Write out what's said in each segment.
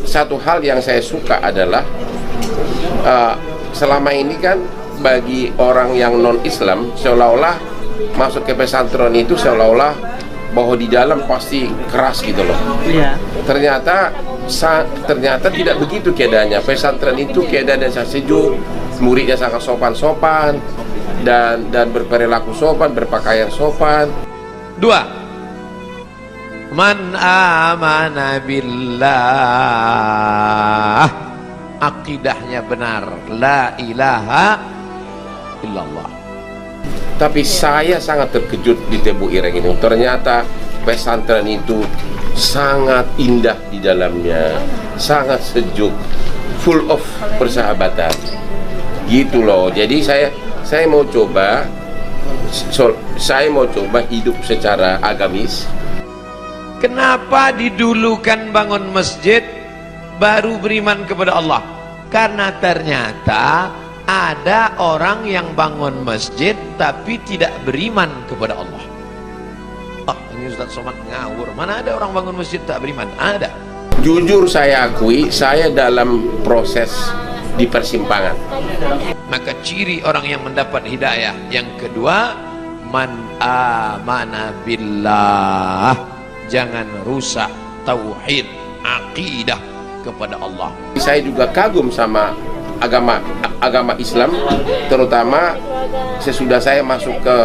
satu hal yang saya suka adalah selama ini kan bagi orang yang non-Islam seolah-olah masuk ke pesantren itu seolah-olah bahwa di dalam pasti keras gitu loh. Iya. Ternyata tidak begitu keadaannya. Pesantren itu keadaannya sangat sejuk, muridnya sangat sopan-sopan dan berperilaku sopan, berpakaian sopan. 2. Man amana billah, akidahnya benar, la ilaha illallah. Tapi saya sangat terkejut di Tebu Ireng ini. Ternyata pesantren itu sangat indah di dalamnya, sangat sejuk, full of persahabatan. Gitu loh. Jadi saya mau coba hidup secara agamis. Kenapa didulukan bangun masjid baru beriman kepada Allah? Karena ternyata ada orang yang bangun masjid tapi tidak beriman kepada Allah. Ini Ustaz Somad ngawur. Mana ada orang bangun masjid tak beriman? Ada. Jujur saya akui, saya dalam proses di persimpangan. Maka ciri orang yang mendapat hidayah yang kedua, man amana billah, jangan rusak tauhid, akidah kepada Allah. Saya juga kagum sama agama Islam, terutama sesudah saya masuk ke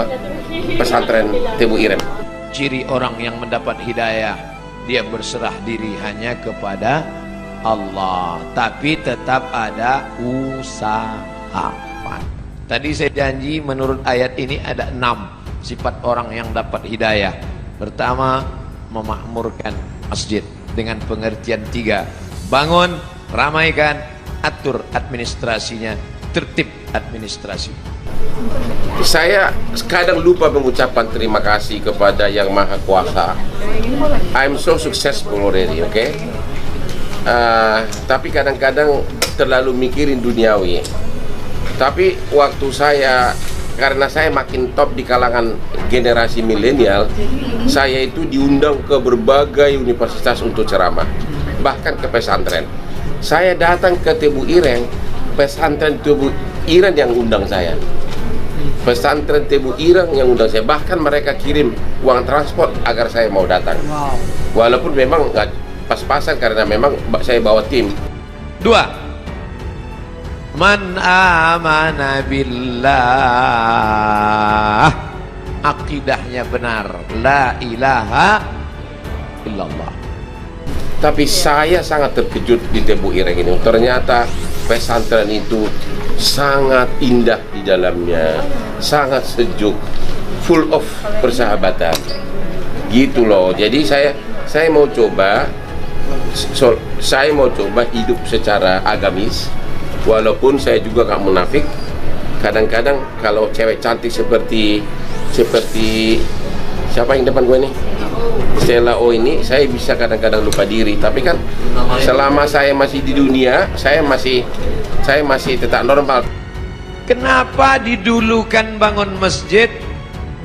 pesantren Tebu Ireng. Ciri orang yang mendapat hidayah, dia berserah diri hanya kepada Allah, tapi tetap ada usaha. Tadi saya janji menurut ayat ini ada 6 sifat orang yang dapat hidayah. Pertama, memakmurkan masjid dengan pengertian 3. Bangun, ramaikan, atur administrasinya, tertib administrasi. Saya kadang lupa mengucapkan terima kasih kepada Yang Maha Kuasa. I'm so successful already, okay? Tapi kadang-kadang terlalu mikirin duniawi. Tapi waktu karena saya makin top di kalangan generasi milenial, saya itu diundang ke berbagai universitas untuk ceramah, bahkan ke pesantren. Saya datang ke Tebu Ireng, pesantren Tebu Ireng yang undang saya. Pesantren Tebu Ireng yang undang saya. Bahkan mereka kirim uang transport agar saya mau datang. Walaupun memang nggak pas-pasan karena memang saya bawa tim. 2. Man amana billah, akidahnya benar, la ilaha illallah. Tapi saya sangat terkejut di Tebu Ireng ini. Ternyata pesantren itu sangat indah di dalamnya, sangat sejuk, full of persahabatan. Gitu loh. Jadi saya mau coba hidup secara agamis. Walaupun saya juga gak munafik. Kadang-kadang kalau cewek cantik seperti siapa yang depan gue nih, Stella O ini, saya bisa kadang-kadang lupa diri. Tapi kan selama saya masih di dunia, saya masih tetap normal. Kenapa didulukan bangun masjid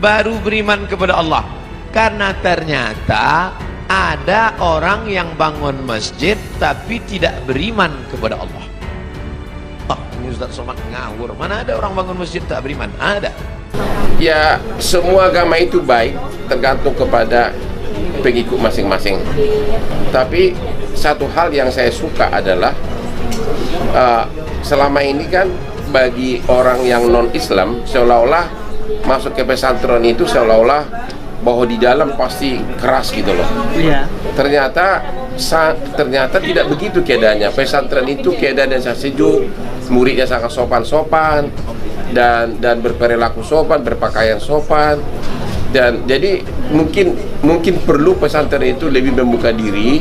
baru beriman kepada Allah? Karena ternyata ada orang yang bangun masjid tapi tidak beriman kepada Allah. Ini Ustaz Somad ngawur. Mana ada orang bangun masjid tak beriman? Ada. Ya, semua agama itu baik, tergantung kepada pengikut masing-masing. Tapi satu hal yang saya suka adalah selama ini kan bagi orang yang non-Islam seolah-olah masuk ke pesantren itu seolah-olah bahwa di dalam pasti keras gitu loh. Iya. Ternyata tidak begitu keadaannya. Pesantren itu keadaannya sangat sejuk, muridnya sangat sopan-sopan dan berperilaku sopan, berpakaian sopan. Dan jadi mungkin perlu pesantren itu lebih membuka diri,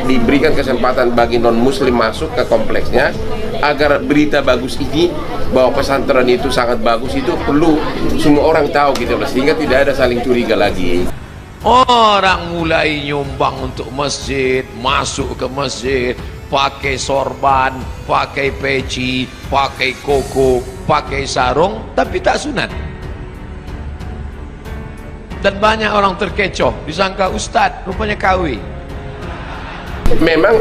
diberikan kesempatan bagi non muslim masuk ke kompleksnya, agar berita bagus ini bahwa pesantren itu sangat bagus itu perlu semua orang tahu gitu loh, sehingga tidak ada saling curiga lagi. Orang mulai nyumbang untuk masjid, masuk ke masjid, pakai sorban, pakai peci, pakai koko, pakai sarung, tapi tak sunat. Dan banyak orang terkecoh, disangka ustadz, rupanya KW. Memang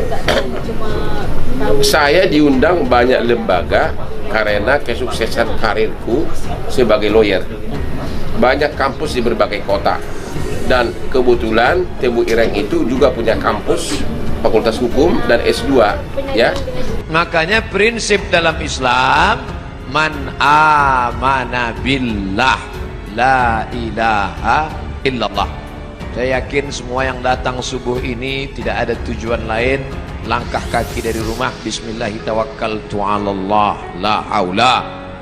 saya diundang banyak lembaga karena kesuksesan karirku sebagai lawyer. Banyak kampus di berbagai kota. Dan kebetulan Tebu Ireng itu juga punya kampus Fakultas Hukum dan S2, ya. Makanya prinsip dalam Islam, man amana billah la ilaha illallah. Saya yakin semua yang datang subuh ini tidak ada tujuan lain, langkah kaki dari rumah, bismillahi tawakkaltu 'alallah la haula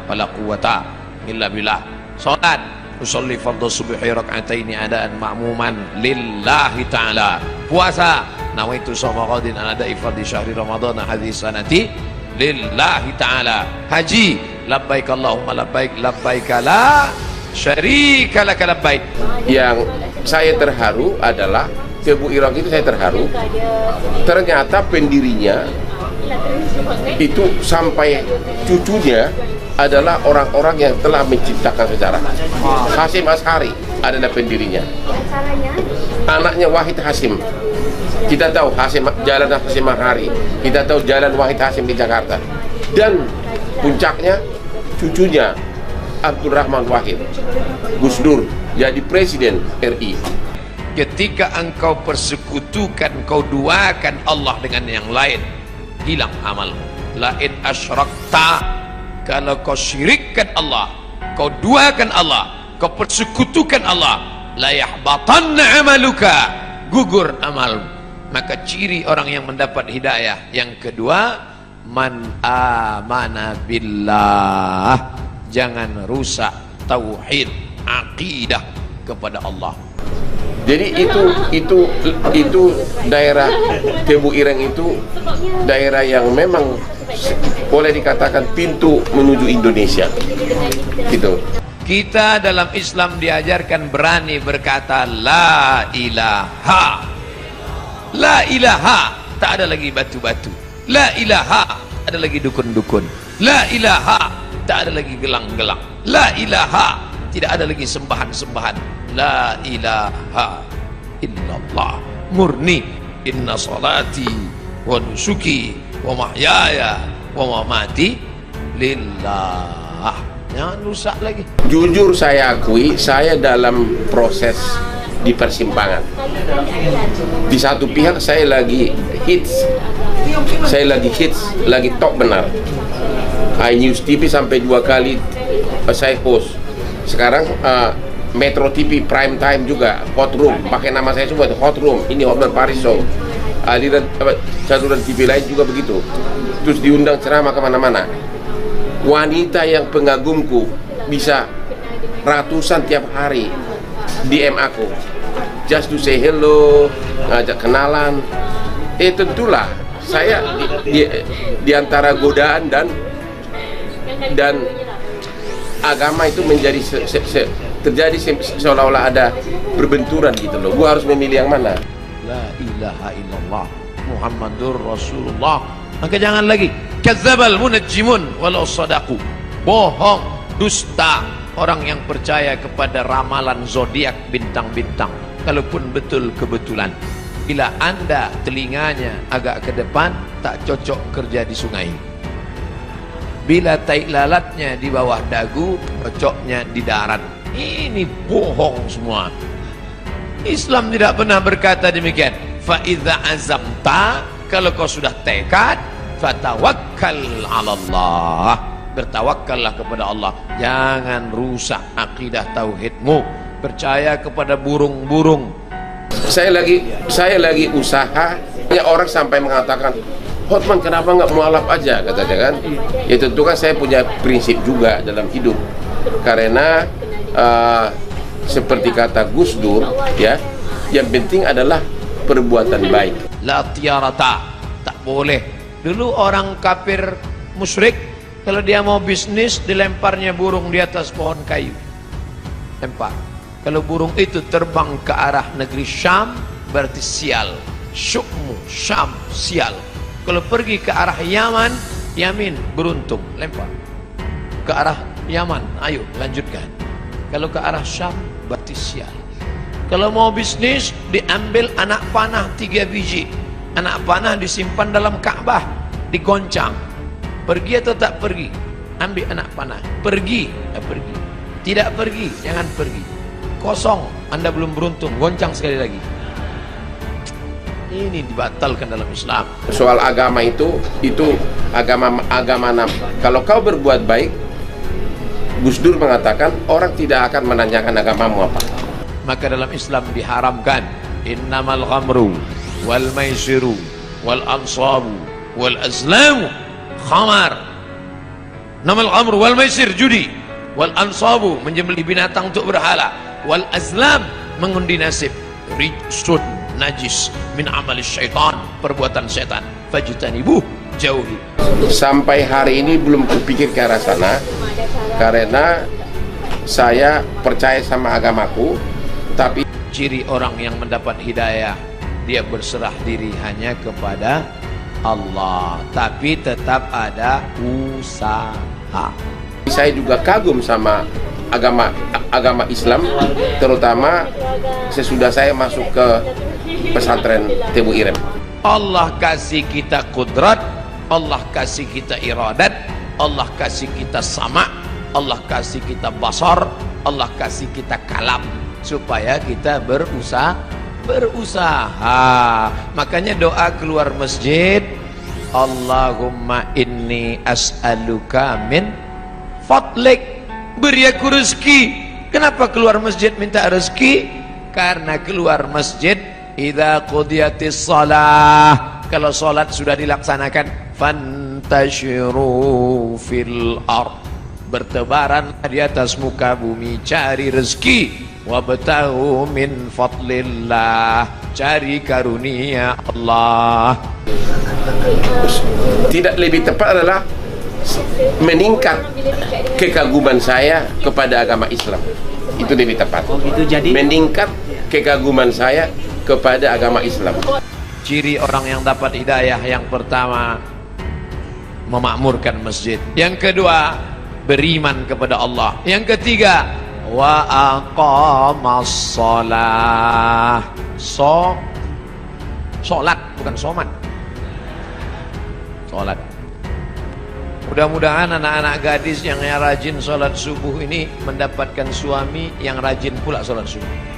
wala quwata illa billah. Salat, usolli fardhu subhi rak'ataini adaan ma'muman lillahi ta'ala. Puasa, nawaitu shoma qadin an ada'i fardhi syahri ramadhan hadhihi sanati lillahi ta'ala. Haji, labbaik Allahumma labbaik labbaik la syarika laka labbaik. Yang saya terharu adalah Tebu Ireng itu, saya terharu ternyata pendirinya itu sampai cucunya adalah orang-orang yang telah menciptakan sejarah. Hasyim Asy'ari adalah pendirinya, anaknya Wahid Hasyim. Kita tahu jalan Hasyim Asy'ari, kita tahu jalan Wahid Hasyim di Jakarta, dan puncaknya cucunya Abdurrahman Wahid, Gus Dur, jadi presiden RI. Ketika engkau persekutukan, kau duakan Allah dengan yang lain, hilang amal. Lain asyrakta, kalau kau syirikkan Allah, kau duakan Allah, kau persekutukan Allah, la yahbatanna amaluka, gugur amalmu. Maka ciri orang yang mendapat hidayah yang kedua, man amana billah, jangan rusak tauhid, akidah kepada Allah. Jadi itu daerah Tebu Ireng itu daerah yang memang boleh dikatakan pintu menuju Indonesia. Gitu. Kita dalam Islam diajarkan berani berkata la ilaha. La ilaha, tak ada lagi batu-batu. La ilaha, ada lagi dukun-dukun. La ilaha, tak ada lagi gelang-gelang. La ilaha, tidak ada lagi sembahan-sembahan. La ilaha illallah, murni. Inna salati wa nusuki wa mahyaya wa mamati lillah. Jangan rusak lagi. Jujur saya akui, saya dalam proses di persimpangan. Di satu pihak saya lagi hits, lagi top benar. iNews TV sampai 2 kali saya host. Sekarang Metro TV Prime Time juga, Hot Room, pakai nama saya semua itu Hot Room. Ini Hotman Paris Show. Aliran saluran TV lain juga begitu. Terus diundang ceramah kemana-mana. Wanita yang pengagumku bisa ratusan tiap hari DM aku, just to say hello, ngajak kenalan. Tentulah saya di antara godaan dan agama itu menjadi terjadi seolah-olah ada perbenturan gitu loh. Gua harus memilih yang mana. La ilaha illallah Muhammadur Rasulullah. Maka jangan lagi kadzdzabal munajjimun walau sadaqu, bohong, dusta orang yang percaya kepada ramalan zodiak bintang-bintang, kalaupun betul kebetulan. Bila Anda telinganya agak ke depan, tak cocok kerja di sungai. Bila tai lalatnya di bawah dagu, cocoknya di darat. Ini bohong semua. Islam tidak pernah berkata demikian. Fa idza azamta, kalau kau sudah tekad, fatawakkal 'ala Allah, bertawakkallah kepada Allah. Jangan rusak akidah tauhidmu. Percaya kepada burung-burung. Saya lagi usaha. Orang sampai mengatakan, Hotman kenapa nggak mualaf aja, katanya kan. Ya tentu kan saya punya prinsip juga dalam hidup. Karena seperti kata Gus Dur, ya, yang penting adalah perbuatan baik. La tiarata, tak boleh. Dulu orang kafir musyrik, kalau dia mau bisnis, dilemparnya burung di atas pohon kayu. Lempar. Kalau burung itu terbang ke arah negeri Syam, berarti sial. Syukmu, Syam, sial. Kalau pergi ke arah Yaman, Yamin, beruntung. Lempar. Ke arah Yaman, ayo lanjutkan. Kalau ke arah Syam, berarti sial. Kalau mau bisnis, diambil anak panah 3 biji. Anak panah disimpan dalam Ka'bah, digoncang. Pergi atau tak pergi? Ambil anak panah. Pergi, pergi. Tidak pergi, jangan pergi. Kosong, Anda belum beruntung. Goncang sekali lagi. Ini dibatalkan dalam Islam. Soal agama itu agama nama. Kalau kau berbuat baik, Gus Dur mengatakan orang tidak akan menanyakan agamamu apa. Maka dalam Islam diharamkan innamal ghamru wal maisiru wal ansabu wal azlamu khamar. Namal ghamru wal maisir judi, wal ansabu menjembelih binatang untuk berhala, wal azlam mengundi nasib, rijsun najis min amalis syaitan, perbuatan setan, fajtanibuh, jauhi. Sampai hari ini belum kupikir ke arah sana karena saya percaya sama agamaku, tapi ciri orang yang mendapat hidayah, dia berserah diri hanya kepada Allah, tapi tetap ada usaha. saya juga kagum sama agama Islam, terutama sesudah saya masuk ke pesantren Tebu Irem. Allah kasih kita kudrat, Allah kasih kita iradat, Allah kasih kita sama, Allah kasih kita basar, Allah kasih kita kalam, supaya kita berusaha. Makanya doa keluar masjid, Allahumma inni as'aluka min fadlik, beri aku rezeki. Kenapa keluar masjid minta rezeki? Karena keluar masjid idza qudiyatis shalah, kalau salat sudah dilaksanakan, fantashiru fil ard, bertebaran di atas muka bumi, cari rezeki. Wabtahu min fadlillah, cari karunia Allah. Tidak lebih tepat adalah meningkat kekaguman saya kepada agama Islam. Itu lebih tepat. Meningkat kekaguman saya kepada agama Islam. Ciri orang yang dapat hidayah, yang pertama memakmurkan masjid, yang kedua beriman kepada Allah, yang ketiga wa aqamas shalah, sholat bukan somat, sholat. Mudah-mudahan anak-anak gadis yang rajin sholat subuh ini mendapatkan suami yang rajin pula sholat subuh.